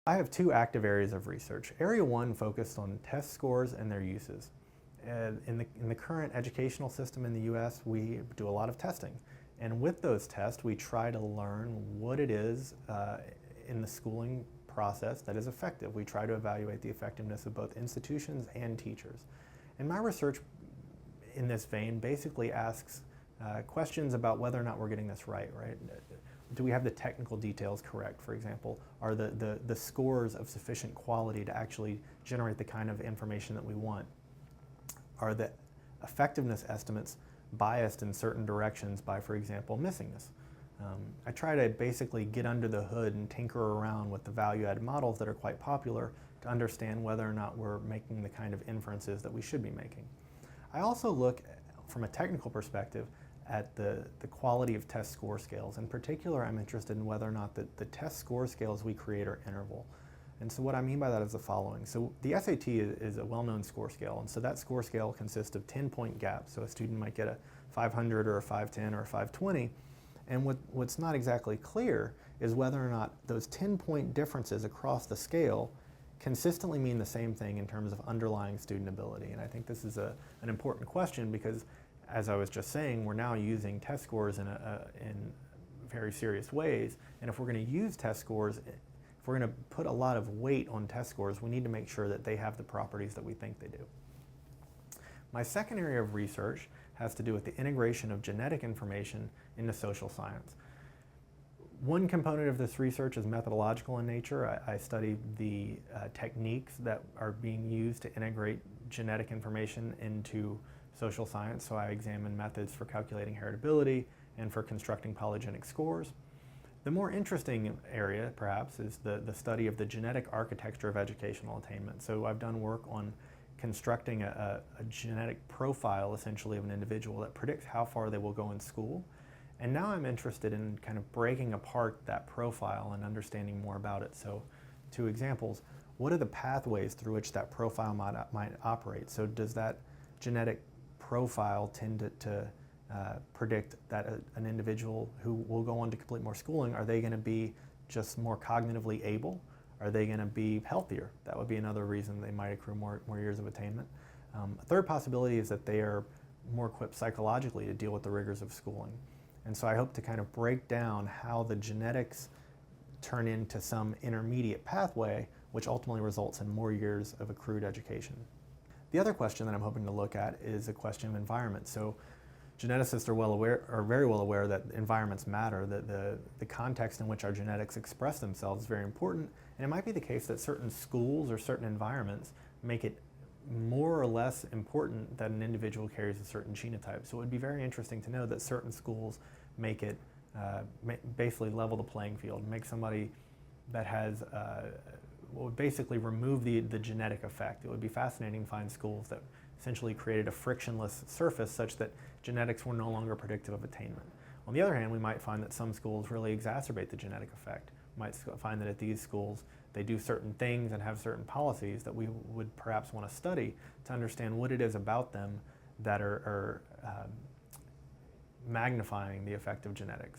I have two active areas of research. Area one focused on test scores and their uses. In the current educational system in the US, we do a lot of testing. And with those tests, we try to learn what it is in the schooling process that is effective. We try to evaluate the effectiveness of both institutions and teachers. And my research in this vein basically asks questions about whether or not we're getting this right? Do we have the technical details correct, for example? Are the scores of sufficient quality to actually generate the kind of information that we want? Are the effectiveness estimates biased in certain directions by, for example, missingness? I try to basically get under the hood and tinker around with the value-added models that are quite popular to understand whether or not we're making the kind of inferences that we should be making. I also look from a technical perspective at the quality of test score scales. In particular, I'm interested in whether or not the test score scales we create are interval. And so what I mean by that is the following. So the SAT is a well-known score scale, and so that score scale consists of 10-point gaps. So a student might get a 500 or a 510 or a 520. And what's not exactly clear is whether or not those 10-point differences across the scale consistently mean the same thing in terms of underlying student ability. And I think this is an important question because, as I was just saying, we're now using test scores in very serious ways. And if we're going to use test scores, if we're going to put a lot of weight on test scores, we need to make sure that they have the properties that we think they do. My second area of research has to do with the integration of genetic information into social science. One component of this research is methodological in nature. I study the techniques that are being used to integrate genetic information into social science. So I examine methods for calculating heritability and for constructing polygenic scores. The more interesting area, perhaps, is the study of the genetic architecture of educational attainment. So I've done work on constructing a genetic profile, essentially, of an individual that predicts how far they will go in school. And now I'm interested in kind of breaking apart that profile and understanding more about it. So, two examples. What are the pathways through which that profile might operate? So does that genetic profile tend to predict that an individual who will go on to complete more schooling, are they going to be just more cognitively able? Are they going to be healthier? That would be another reason they might accrue more years of attainment. A third possibility is that they are more equipped psychologically to deal with the rigors of schooling. And so I hope to kind of break down how the genetics turn into some intermediate pathway, which ultimately results in more years of accrued education. The other question that I'm hoping to look at is a question of environment. So geneticists are very well aware that environments matter, that the context in which our genetics express themselves is very important, and it might be the case that certain schools or certain environments make it more or less important that an individual carries a certain genotype. So it would be very interesting to know that certain schools make it, basically level the playing field, make somebody that has, would basically remove the genetic effect. It would be fascinating to find schools that essentially created a frictionless surface such that genetics were no longer predictive of attainment. On the other hand, we might find that some schools really exacerbate the genetic effect. We might find that at these schools, they do certain things and have certain policies that we would perhaps want to study to understand what it is about them that are magnifying the effect of genetics.